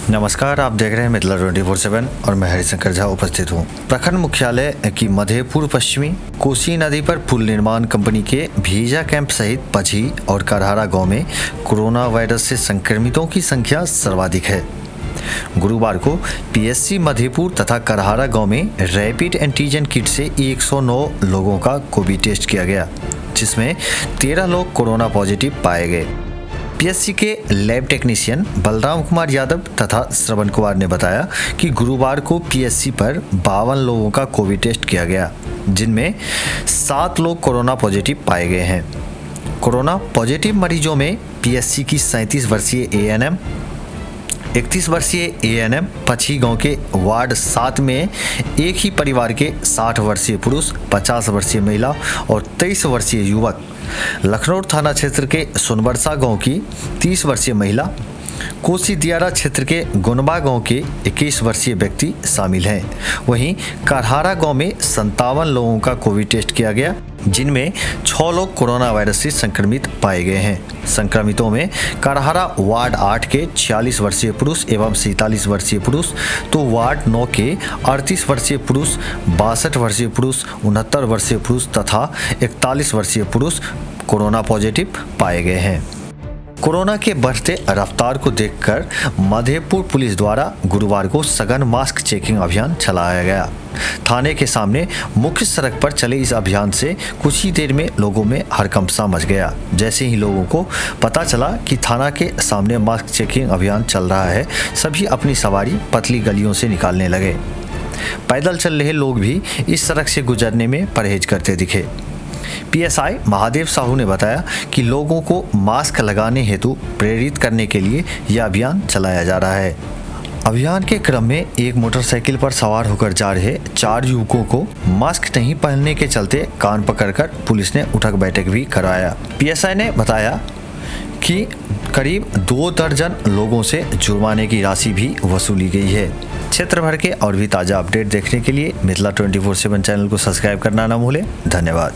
नमस्कार, आप देख रहे हैं मिथिला 24/7 और मैं हरिशंकर झा उपस्थित हूँ। प्रखंड मुख्यालय की मधेपुर पश्चिमी कोसी नदी पर पुल निर्माण कंपनी के भीजा कैंप सहित पझी और करहारा गांव में कोरोना वायरस से संक्रमितों की संख्या सर्वाधिक है। गुरुवार को पीएससी मधेपुर तथा करहारा गांव में रैपिड एंटीजन किट से 109 लोगों का कोविड टेस्ट किया गया, जिसमें 13 लोग कोरोना पॉजिटिव पाए गए। पीएससी के लैब टेक्नीशियन बलराम कुमार यादव तथा श्रवण कुमार ने बताया कि गुरुवार को पीएससी पर 52 लोगों का कोविड टेस्ट किया गया, जिनमें 7 लोग कोरोना पॉजिटिव पाए गए हैं। कोरोना पॉजिटिव मरीजों में पीएससी की 37 वर्षीय एएनएम, 31 वर्षीय एएनएम पछी गांव के वार्ड 7 में एक ही परिवार के 60 वर्षीय पुरुष, 50 वर्षीय महिला और 23 वर्षीय युवक, लखनऊ थाना क्षेत्र के सोनबरसा गांव की 30 वर्षीय महिला, कोसी दियारा क्षेत्र के गुनबा गांव के 21 वर्षीय व्यक्ति शामिल हैं। वहीं करहारा गांव में 57 लोगों का कोविड टेस्ट किया गया, जिनमें 6 लोग कोरोना वायरस से संक्रमित पाए गए हैं। संक्रमितों में करहारा वार्ड 8 के 46 वर्षीय पुरुष एवं 47 वर्षीय पुरुष, तो वार्ड 9 के 38 वर्षीय पुरुष, 62 वर्षीय पुरुष, 69 वर्षीय पुरुष तथा 41 वर्षीय पुरुष कोरोना पॉजिटिव पाए गए हैं। कोरोना के बढ़ते रफ्तार को देखकर मधेपुर पुलिस द्वारा गुरुवार को सघन मास्क चेकिंग अभियान चलाया गया। थाने के सामने मुख्य सड़क पर चले इस अभियान से कुछ ही देर में लोगों में हड़कंप सा मच गया। जैसे ही लोगों को पता चला कि थाना के सामने मास्क चेकिंग अभियान चल रहा है, सभी अपनी सवारी पतली गलियों से निकालने लगे। पैदल चल रहे लोग भी इस सड़क से गुजरने में परहेज करते दिखे। पीएसआई महादेव साहू ने बताया कि लोगों को मास्क लगाने हेतु प्रेरित करने के लिए यह अभियान चलाया जा रहा है। अभियान के क्रम में एक मोटरसाइकिल पर सवार होकर जा रहे 4 युवकों को मास्क नहीं पहनने के चलते कान पकड़कर पुलिस ने उठक बैठक भी करवाया। पीएसआई ने बताया कि करीब 2 दर्जन लोगों से जुर्माने की राशि भी वसूली गई है। क्षेत्र भर के और भी ताज़ा अपडेट देखने के लिए मिथिला 24/7 चैनल को सब्सक्राइब करना न भूलें। धन्यवाद।